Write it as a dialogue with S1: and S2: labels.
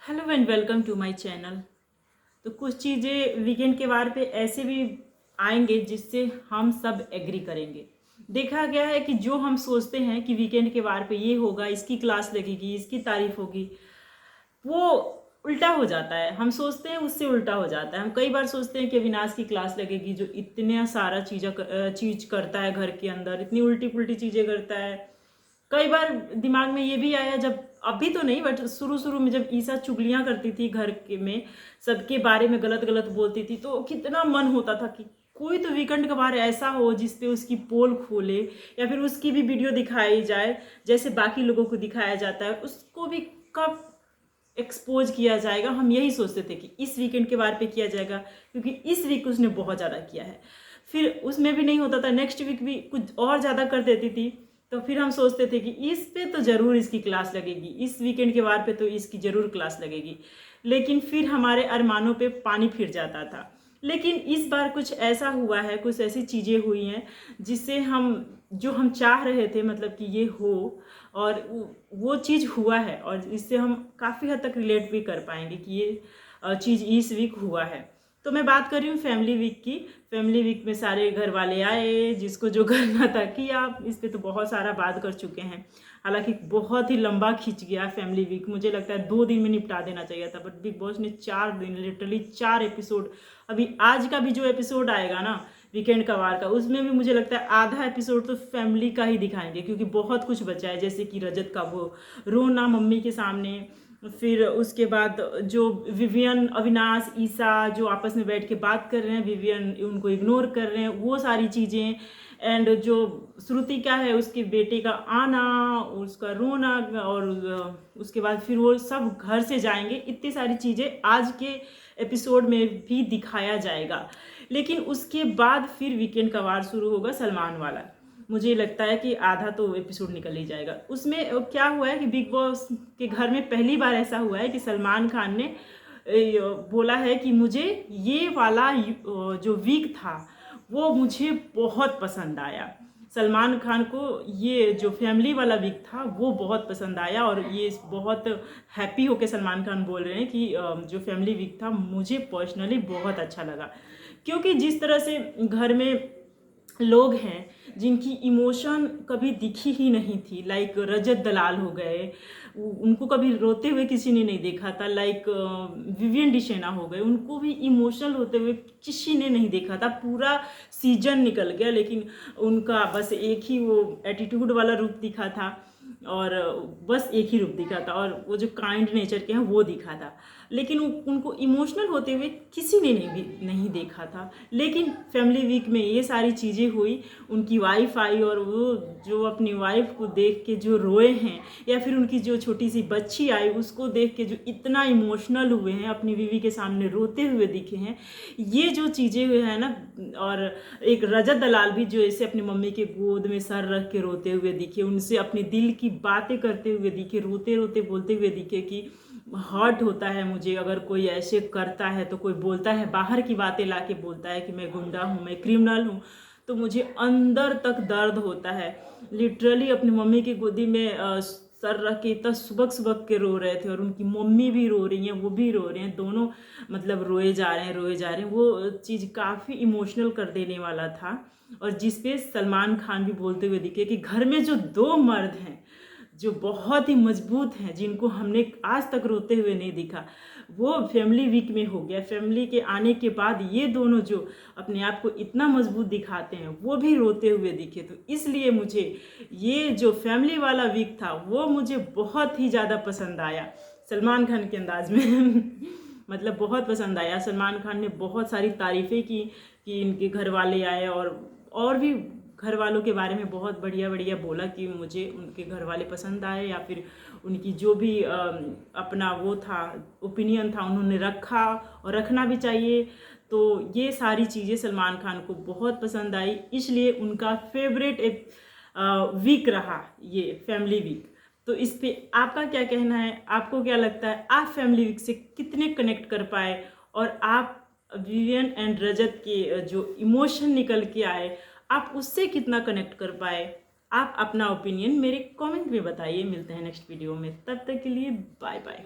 S1: Hello and welcome to my channel. तो कुछ चीज़ें वीकेंड के वार पे ऐसे भी आएंगे जिससे हम सब एग्री करेंगे। देखा गया है कि जो हम सोचते हैं कि वीकेंड के वार पे ये होगा, इसकी क्लास लगेगी, इसकी तारीफ होगी, वो उल्टा हो जाता है। हम सोचते हैं उससे उल्टा हो जाता है। हम कई बार सोचते हैं कि अविनाश की क्लास लगेगी जो इतना सारा चीज़ करता है घर के अंदर, इतनी उल्टी पुल्टी चीज़ें करता है। कई बार दिमाग में ये भी आया, जब अभी तो नहीं बट शुरू शुरू में जब ईसा चुगलियां करती थी घर के में, सबके बारे में गलत गलत बोलती थी, तो कितना मन होता था कि कोई तो वीकेंड का बार ऐसा हो जिसपे उसकी पोल खोले या फिर उसकी भी वीडियो दिखाई जाए जैसे बाकी लोगों को दिखाया जाता है, उसको भी कब एक्सपोज किया जाएगा। हम यही सोचते थे कि इस वीकेंड के बार पे किया जाएगा, क्योंकि इस वीक उसने बहुत ज़्यादा किया है। फिर उसमें भी नहीं होता था, नेक्स्ट वीक भी कुछ और ज़्यादा कर देती थी, तो फिर हम सोचते थे कि इस पे तो ज़रूर इसकी क्लास लगेगी, इस वीकेंड के बार पे तो इसकी ज़रूर क्लास लगेगी। लेकिन फिर हमारे अरमानों पे पानी फिर जाता था। लेकिन इस बार कुछ ऐसा हुआ है, कुछ ऐसी चीज़ें हुई हैं जिससे जो हम चाह रहे थे, मतलब कि ये हो, और वो चीज़ हुआ है, और इससे हम काफ़ी हद तक रिलेट भी कर पाएंगे कि ये चीज़ इस वीक हुआ है। तो मैं बात कर रही हूँ फैमिली वीक की। फैमिली वीक में सारे घर वाले आए, जिसको जो करना था किया। इस पे तो बहुत सारा बात कर चुके हैं, हालांकि बहुत ही लंबा खिंच गया फैमिली वीक। मुझे लगता है 2 दिन में निपटा देना चाहिए था, बट बिग बॉस ने 4 दिन, लिटरली 4 एपिसोड। अभी आज का भी जो एपिसोड आएगा ना वीकेंड का वार का, उसमें भी मुझे लगता है आधा एपिसोड तो फैमिली का ही दिखाएंगे, क्योंकि बहुत कुछ बचा है। जैसे कि रजत का वो रोना मम्मी के सामने, फिर उसके बाद जो विवियन, अविनाश, ईसा जो आपस में बैठ के बात कर रहे हैं, विवियन उनको इग्नोर कर रहे हैं, वो सारी चीज़ें। एंड जो श्रुति का है, उसके बेटे का आना, उसका रोना, और उसके बाद फिर वो सब घर से जाएंगे। इतनी सारी चीज़ें आज के एपिसोड में भी दिखाया जाएगा। लेकिन उसके बाद फिर वीकेंड का वार शुरू होगा, सलमान वाला। मुझे लगता है कि आधा तो एपिसोड निकल ही जाएगा। उसमें क्या हुआ है कि बिग बॉस के घर में पहली बार ऐसा हुआ है कि सलमान खान ने बोला है कि मुझे ये वाला जो वीक था वो मुझे बहुत पसंद आया। सलमान खान को ये जो फैमिली वाला वीक था वो बहुत पसंद आया, और ये बहुत हैप्पी होके सलमान खान बोल रहे हैं कि जो फैमिली वीक था मुझे पर्सनली बहुत अच्छा लगा। क्योंकि जिस तरह से घर में लोग हैं जिनकी इमोशन कभी दिखी ही नहीं थी, लाइक रजत दलाल हो गए, उनको कभी रोते हुए किसी ने नहीं देखा था। लाइक विवियन डिशेना हो गए, उनको भी इमोशनल होते हुए किसी ने नहीं देखा था। पूरा सीजन निकल गया, लेकिन उनका बस एक ही वो एटीट्यूड वाला रूप दिखा था, और बस एक ही रूप दिखा था, और वो जो काइंड नेचर के हैं वो दिखा था। लेकिन उनको इमोशनल होते हुए किसी ने नहीं देखा था। लेकिन फैमिली वीक में ये सारी चीज़ें हुई। उनकी वाइफ आई, और वो जो अपनी वाइफ को देख के जो रोए हैं, या फिर उनकी जो छोटी सी बच्ची आई उसको देख के जो इतना इमोशनल हुए हैं, अपनी बीवी के सामने रोते हुए दिखे हैं, ये जो चीज़ें हुए हैं ना। और एक रजत दलाल भी जो ऐसे अपनी मम्मी के गोद में सर रख के रोते हुए दिखे, उनसे अपने दिल की बातें करते हुए दिखे, रोते रोते बोलते हुए दिखे कि हर्ट होता है मुझे अगर कोई ऐसे करता है, तो कोई बोलता है, बाहर की बातें ला के बोलता है कि मैं गुंडा हूँ, मैं क्रिमिनल हूँ, तो मुझे अंदर तक दर्द होता है। लिटरली अपनी मम्मी की गोदी में सर रख के इतना सुबक सुबक के रो रहे थे, और उनकी मम्मी भी रो रही हैं, वो भी रो रहे हैं, दोनों मतलब रोए जा रहे हैं, रोए जा रहे हैं। वो चीज़ काफ़ी इमोशनल कर देने वाला था, और जिसपे सलमान खान भी बोलते हुए दिखे कि घर में जो 2 मर्द हैं जो बहुत ही मजबूत हैं, जिनको हमने आज तक रोते हुए नहीं दिखा, वो फैमिली वीक में हो गया। फैमिली के आने के बाद ये दोनों जो अपने आप को इतना मजबूत दिखाते हैं, वो भी रोते हुए दिखे। तो इसलिए मुझे ये जो फैमिली वाला वीक था वो मुझे बहुत ही ज़्यादा पसंद आया, सलमान खान के अंदाज में मतलब बहुत पसंद आया। सलमान खान ने बहुत सारी तारीफ़ें की कि इनके घर वाले आए, और भी घर वालों के बारे में बहुत बढ़िया बढ़िया बोला कि मुझे उनके घर वाले पसंद आए, या फिर उनकी जो भी अपना वो था, ओपिनियन था, उन्होंने रखा, और रखना भी चाहिए। तो ये सारी चीज़ें सलमान खान को बहुत पसंद आई, इसलिए उनका फेवरेट एक वीक रहा ये फैमिली वीक। तो इस पे आपका क्या कहना है? आपको क्या लगता है, आप फैमिली वीक से कितने कनेक्ट कर पाए, और आप विवियन एंड रजत के जो इमोशन निकल के आए, आप उससे कितना कनेक्ट कर पाए? आप अपना ओपिनियन मेरे कमेंट में बताइए। मिलते हैं नेक्स्ट वीडियो में, तब तक के लिए बाय बाय।